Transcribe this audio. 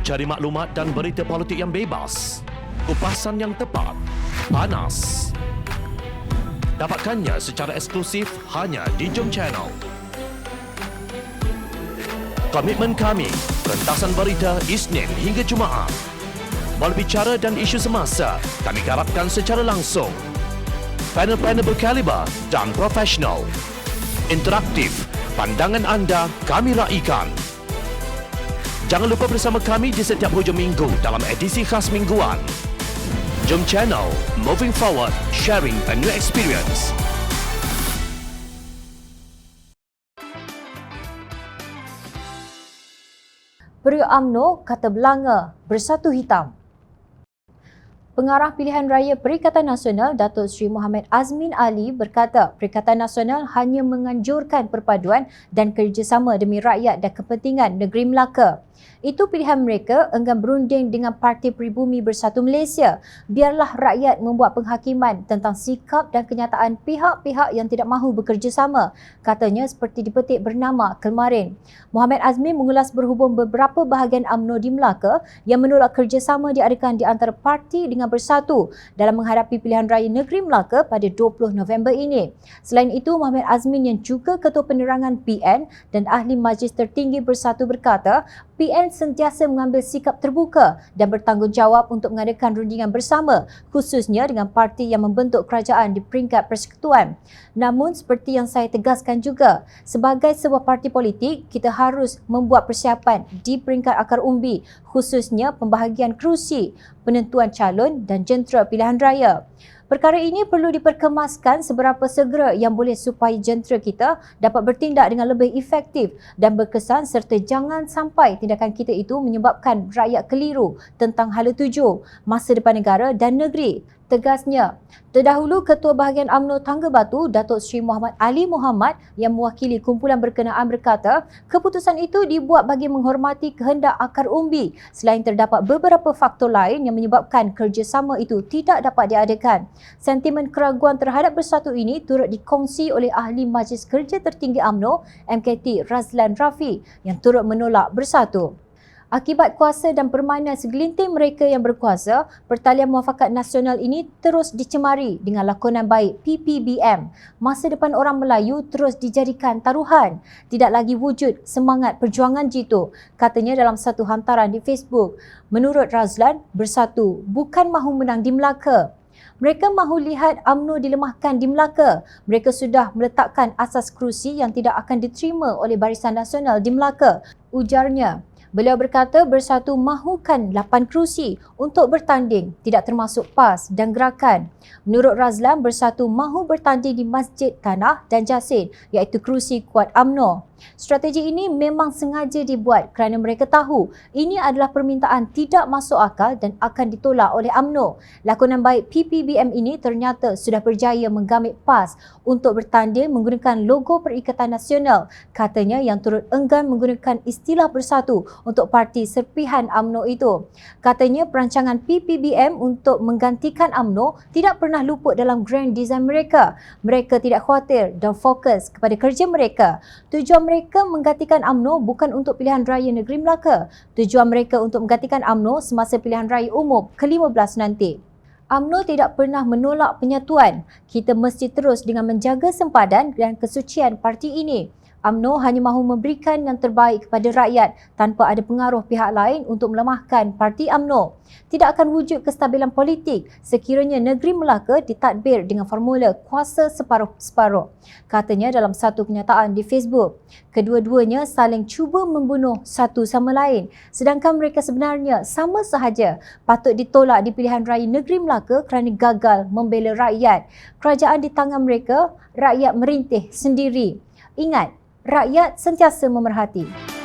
Cari maklumat dan berita politik yang bebas, kupasan yang tepat, panas. Dapatkannya secara eksklusif hanya di Jom Channel. Komitmen kami, pentasan berita Isnin hingga Jumaat. Berbicara dan isu semasa, kami garapkan secara langsung. Panel-panel berkaliber dan profesional. Interaktif, pandangan anda kami raikan. Jangan lupa bersama kami di setiap hujung minggu dalam edisi khas mingguan. Jom Channel, moving forward, sharing a new experience. Periuk UMNO kata Belanga bersatu hitam. Pengarah Pilihan Raya Perikatan Nasional Datuk Seri Mohamed Azmin Ali berkata Perikatan Nasional hanya menganjurkan perpaduan dan kerjasama demi rakyat dan kepentingan negeri Melaka. Itu pilihan mereka enggan berunding dengan Parti Peribumi Bersatu Malaysia. Biarlah rakyat membuat penghakiman tentang sikap dan kenyataan pihak-pihak yang tidak mahu bekerjasama. Katanya seperti dipetik bernama kemarin. Mohamed Azmin mengulas berhubung beberapa bahagian UMNO di Melaka yang menolak kerjasama diadakan di antara parti dengan bersatu dalam menghadapi pilihan raya negeri Melaka pada 20 November ini. Selain itu, Mohamed Azmin yang juga Ketua Penerangan PN dan Ahli Majlis Tertinggi Bersatu berkata, PN sentiasa mengambil sikap terbuka dan bertanggungjawab untuk mengadakan rundingan bersama, khususnya dengan parti yang membentuk kerajaan di peringkat persekutuan. Namun, seperti yang saya tegaskan juga, sebagai sebuah parti politik, kita harus membuat persiapan di peringkat akar umbi, khususnya pembahagian kerusi, penentuan calon dan jentera pilihan raya. Perkara ini perlu diperkemaskan seberapa segera yang boleh supaya jentera kita dapat bertindak dengan lebih efektif dan berkesan serta jangan sampai tindakan kita itu menyebabkan rakyat keliru tentang hala tuju, masa depan negara dan negeri. Tegasnya, terdahulu Ketua Bahagian UMNO Tangga Batu, Datuk Seri Muhammad Ali Muhammad yang mewakili kumpulan berkenaan berkata, keputusan itu dibuat bagi menghormati kehendak akar umbi selain terdapat beberapa faktor lain yang menyebabkan kerjasama itu tidak dapat diadakan. Sentimen keraguan terhadap bersatu ini turut dikongsi oleh Ahli Majlis Kerja Tertinggi UMNO, MKT Razlan Rafi yang turut menolak bersatu. Akibat kuasa dan permainan segelintir mereka yang berkuasa, Pertalian Muafakat Nasional ini terus dicemari dengan lakonan baik PPBM. Masa depan orang Melayu terus dijadikan taruhan. Tidak lagi wujud semangat perjuangan jitu, katanya dalam satu hantaran di Facebook. Menurut Razlan, bersatu bukan mahu menang di Melaka. Mereka mahu lihat UMNO dilemahkan di Melaka. Mereka sudah meletakkan asas kerusi yang tidak akan diterima oleh Barisan Nasional di Melaka, ujarnya. Beliau berkata bersatu mahukan 8 kerusi untuk bertanding, tidak termasuk PAS dan gerakan. Menurut Razlan, bersatu mahu bertanding di Masjid Tanah dan Jasin, iaitu kerusi kuat UMNO. Strategi ini memang sengaja dibuat kerana mereka tahu ini adalah permintaan tidak masuk akal dan akan ditolak oleh UMNO. Lakonan baik PPBM ini ternyata sudah berjaya menggamit PAS untuk bertanding menggunakan logo Perikatan Nasional. Katanya yang turut enggan menggunakan istilah bersatu untuk parti serpihan UMNO itu. Katanya perancangan PPBM untuk menggantikan UMNO tidak pernah luput dalam grand design mereka. Mereka tidak khawatir dan fokus kepada kerja mereka. Tujuan mereka menggantikan UMNO bukan untuk pilihan raya negeri Melaka. Tujuan mereka untuk menggantikan UMNO semasa pilihan raya umum ke-15 nanti. UMNO tidak pernah menolak penyatuan. Kita mesti terus dengan menjaga sempadan dan kesucian parti ini. UMNO hanya mahu memberikan yang terbaik kepada rakyat tanpa ada pengaruh pihak lain untuk melemahkan parti UMNO. Tidak akan wujud kestabilan politik sekiranya negeri Melaka ditadbir dengan formula kuasa separuh-separuh, katanya dalam satu kenyataan di Facebook. Kedua-duanya saling cuba membunuh satu sama lain, sedangkan mereka sebenarnya sama sahaja patut ditolak di pilihan raya negeri Melaka kerana gagal membela rakyat. Kerajaan di tangan mereka, rakyat merintih sendiri. Ingat, rakyat sentiasa memerhati.